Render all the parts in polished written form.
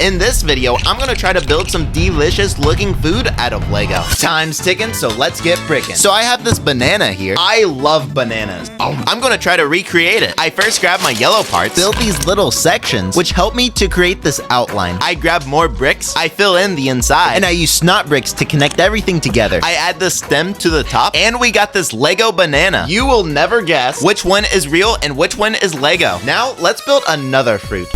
In this video, I'm gonna try to build some delicious looking food out of Lego. Time's ticking, so let's get bricking. So I have this banana here. I love bananas. I'm gonna try to recreate it. I first grab my yellow parts, build these little sections, which help me to create this outline. I grab more bricks, I fill in the inside, and I use snot bricks to connect everything together. I add the stem to the top, and we got this Lego banana. You will never guess which one is real and which one is Lego. Now, let's build another fruit.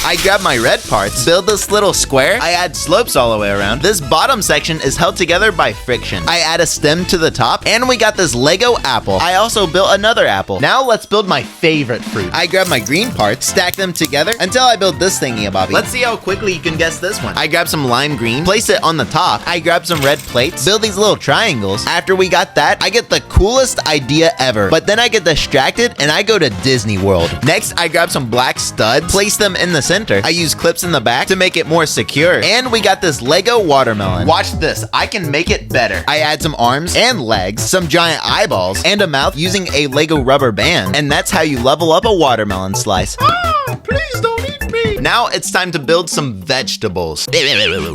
I grab my red parts, build this little square. I add slopes all the way around. This bottom section is held together by friction. I add a stem to the top, and we got this Lego apple. I also built another apple. Now let's build my favorite fruit. I grab my green parts, stack them together until I build this thingy-abobby. Let's see how quickly you can guess this one. I grab some lime green, place it on the top. I grab some red plates, build these little triangles. After we got that, I get the coolest idea ever. But then I get distracted and I go to Disney World. Next, I grab some black studs, place them in the center. I use clips in the back to make it more secure. And we got this Lego watermelon. Watch this, I can make it better. I add some arms and legs, some giant eyeballs, and a mouth using a Lego rubber band. And that's how you level up a watermelon slice. Please don't eat me. Now it's time to build some vegetables.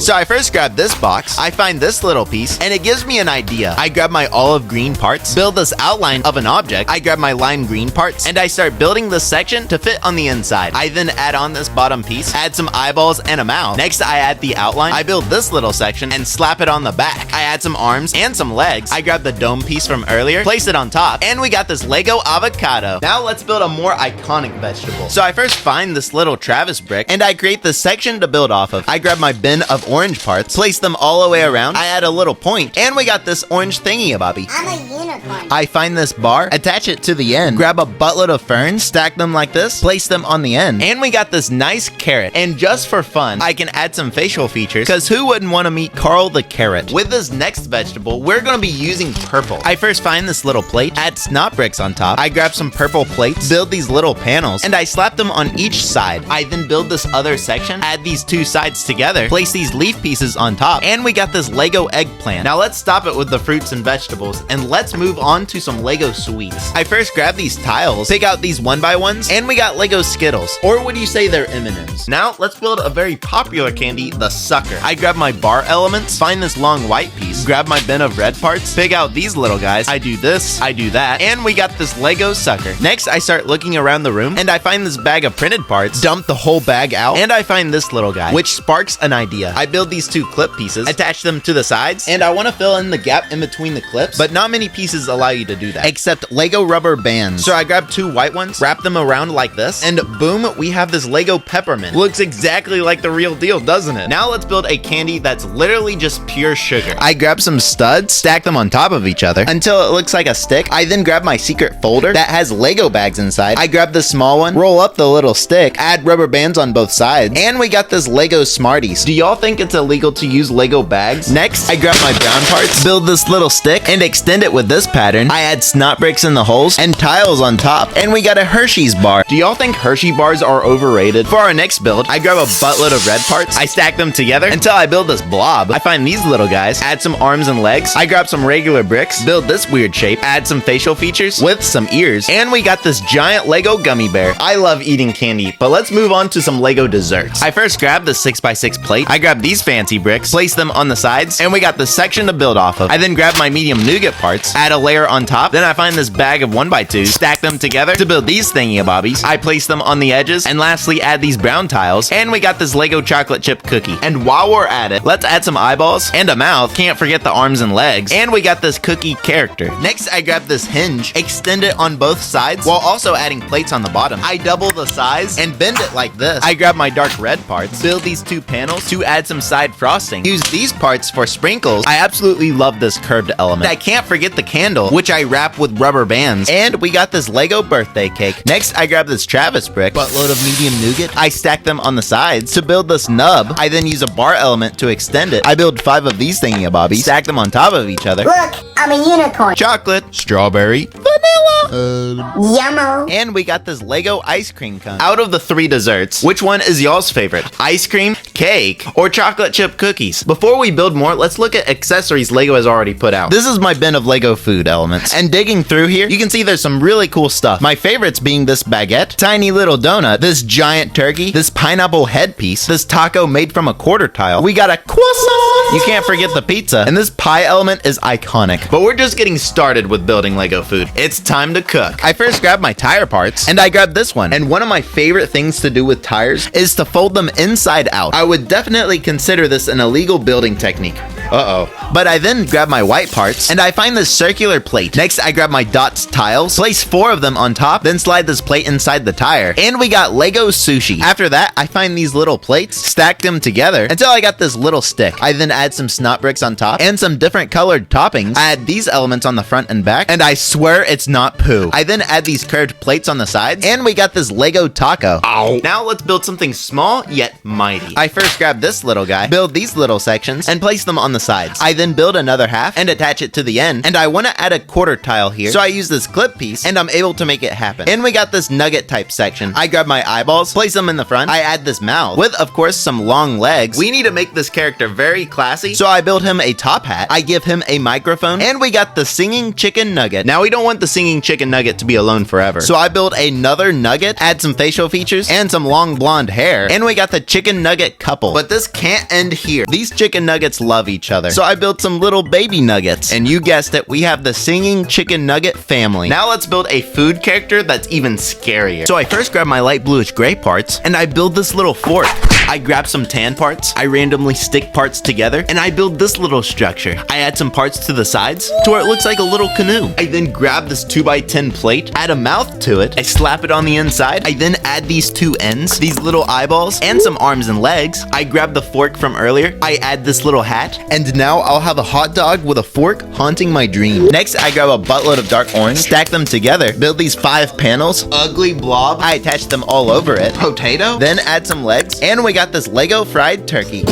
So I first grab this box, I find this little piece, and it gives me an idea. I grab my olive green parts, build this outline of an object. I grab my lime green parts, and I start building this section to fit on the inside. I then add on this bottom piece, add some eyeballs and a mouth. Next, I add the outline. I build this little section and slap it on the back. I add some arms and some legs. I grab the dome piece from earlier, place it on top, and we got this Lego avocado. Now let's build a more iconic vegetable. So I first find this little Travis brick, and I create this section to build off of. I grab my bin of orange parts, place them all the way around. I add a little point, and we got this orange thingy-abobby. I'm a unicorn. I find this bar, attach it to the end, grab a buttload of ferns, stack them like this, place them on the end, and we got this nice carrot. And just for fun, I can add some facial features, because who wouldn't want to meet Carl the carrot? With this next vegetable, we're going to be using purple. I first find this little plate, add snot bricks on top. I grab some purple plates, build these little panels, and I slap them on each side. I then build this other section, add these two sides together, place these leaf pieces on top, and we got this Lego eggplant. Now let's stop it with the fruits and vegetables, and let's move on to some Lego sweets. I first grab these tiles, pick out these 1x1s, and we got Lego Skittles, or would you say they're M&Ms? Now let's build a very popular candy, the sucker. I grab my bar elements, find this long white piece, grab my bin of red parts, pick out these little guys. I do this, I do that, and we got this Lego sucker. Next, I start looking around the room, and I find this bag of printed parts, dump the whole bag out, and I find this little guy, which sparks an idea. I build these two clip pieces, attach them to the sides, and I want to fill in the gap in between the clips, but not many pieces allow you to do that, except Lego rubber bands. So I grab two white ones, wrap them around like this, and boom, we have this Lego peppermint. Looks exactly like the real deal, doesn't it? Now let's build a candy that's literally just pure sugar. I grab some studs, stack them on top of each other until it looks like a stick. I then grab my secret folder that has Lego bags inside. I grab the small one, roll up the little stick, add rubber bands on both sides, and we got this Lego Smarties. Do y'all think it's illegal to use Lego bags? Next, I grab my brown parts, build this little stick, and extend it with this pattern. I add snot bricks in the holes and tiles on top, and we got a Hershey's bar. Do y'all think Hershey bars are overrated? For our next build, I grab a buttload of red parts, I stack them together until I build this blob. I find these little guys, add some arms and legs, I grab some regular bricks, build this weird shape, add some facial features with some ears, and we got this giant Lego gummy bear. I love eating candy, but let's move on to some Lego desserts. I first grab the 6x6 plate, I grab these fancy bricks, place them on the sides, and we got the section to build off of. I then grab my medium nougat parts, add a layer on top, then I find this bag of 1x2, stack them together to build these thingy-abobbies. I place them on the edges, and lastly add these brown tiles, and we got this Lego chocolate chip cookie. And while we're at it, let's add some eyeballs and a mouth, can't forget the arms and legs, and we got this cookie character. Next, I grab this hinge, extend it on both sides, while also adding plates on the bottom. I double the size and bend it like this. I grab my dark red parts, build these two panels to add some side frosting. Use these parts for sprinkles. I absolutely love this curved element. I can't forget the candle, which I wrap with rubber bands, and we got this Lego birthday cake. Next, I grab this Travis brick, buttload of medium nougat. I stack them on the sides to build this nub. I then use a bar element to extend it. I build 5 of these thingy-abobbies, stack them on top of each other. Look, I'm a unicorn. Chocolate, strawberry, vanilla. Yummo. And we got this Lego ice cream cone. Out of the 3 desserts, which one is y'all's favorite? Ice cream, cake, or chocolate chip cookies? Before we build more, let's look at accessories Lego has already put out. This is my bin of Lego food elements. And digging through here, you can see there's some really cool stuff. My favorites being this baguette, tiny little donut, this giant turkey, this pineapple headpiece, this taco made from a quarter tile. We got a croissant. You can't forget the pizza. And this pie element is iconic. But we're just getting started with building Lego food. It's time to cook. I first grabbed my tire parts, and I grabbed this one. And one of my favorite things to do with tires is to fold them inside out. I would definitely consider this an illegal building technique. But I then grab my white parts, and I find this circular plate. Next, I grab my dots tiles, place 4 of them on top, then slide this plate inside the tire, and we got Lego sushi. After that, I find these little plates, stack them together until I got this little stick. I then add some snot bricks on top and some different colored toppings. I add these elements on the front and back, and I swear it's not poo. I then add these curved plates on the sides, and we got this Lego taco. Ow. Now let's build something small yet mighty. I first grab this little guy, build these little sections, and place them on the sides. I then build another half and attach it to the end, and I want to add a quarter tile here, so I use this clip piece, and I'm able to make it happen. And we got this nugget type section. I grab my eyeballs, place them in the front. I add this mouth with, of course, some long legs. We need to make this character very classy, so I build him a top hat. I give him a microphone, and we got the singing chicken nugget. Now we don't want the singing chicken nugget to be alone forever, so I build another nugget, add some facial features, and some long blonde hair, and we got the chicken nugget couple. But this can't end here. These chicken nuggets love each other, so I built some little baby nuggets, and you guessed it, we have the singing chicken nugget family. Now let's build a food character that's even scarier. So I first grab my light bluish gray parts, and I build this little fork. I grab some tan parts, I randomly stick parts together, and I build this little structure. I add some parts to the sides to where it looks like a little canoe. I then grab this 2x10 plate, add a mouth to it, I slap it on the inside, I then add these 2 ends, these little eyeballs, and some arms and legs. I grab the fork from earlier, I add this little hat, and now I'll have a hot dog with a fork haunting my dream. Next, I grab a buttload of dark orange, stack them together, build these 5 panels, ugly blob, I attach them all over it, potato, then add some legs, and we got this Lego fried turkey.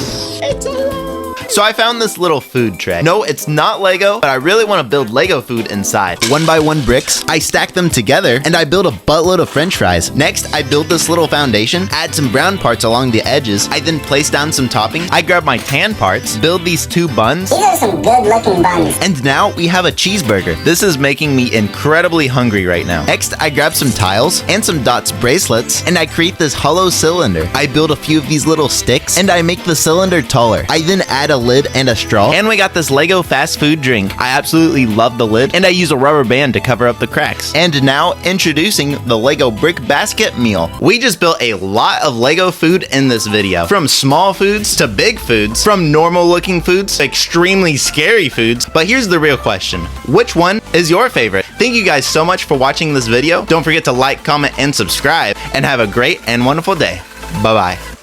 So I found this little food tray. No, it's not Lego, but I really want to build Lego food inside. 1x1 bricks, I stack them together, and I build a buttload of french fries. Next, I build this little foundation, add some brown parts along the edges. I then place down some topping. I grab my tan parts, build these 2 buns. These are some good looking buns. And now we have a cheeseburger. This is making me incredibly hungry right now. Next, I grab some tiles and some dots bracelets, and I create this hollow cylinder. I build a few of these little sticks, and I make the cylinder taller. I then add a lid and a straw, and we got this Lego fast food drink. I absolutely love the lid, and I use a rubber band to cover up the cracks. And now, introducing the Lego brick basket meal. We just built a lot of Lego food in this video. From small foods to big foods, from normal looking foods to extremely scary foods. But here's the real question. Which one is your favorite? Thank you guys so much for watching this video. Don't forget to like, comment, and subscribe, and have a great and wonderful day. Bye-bye.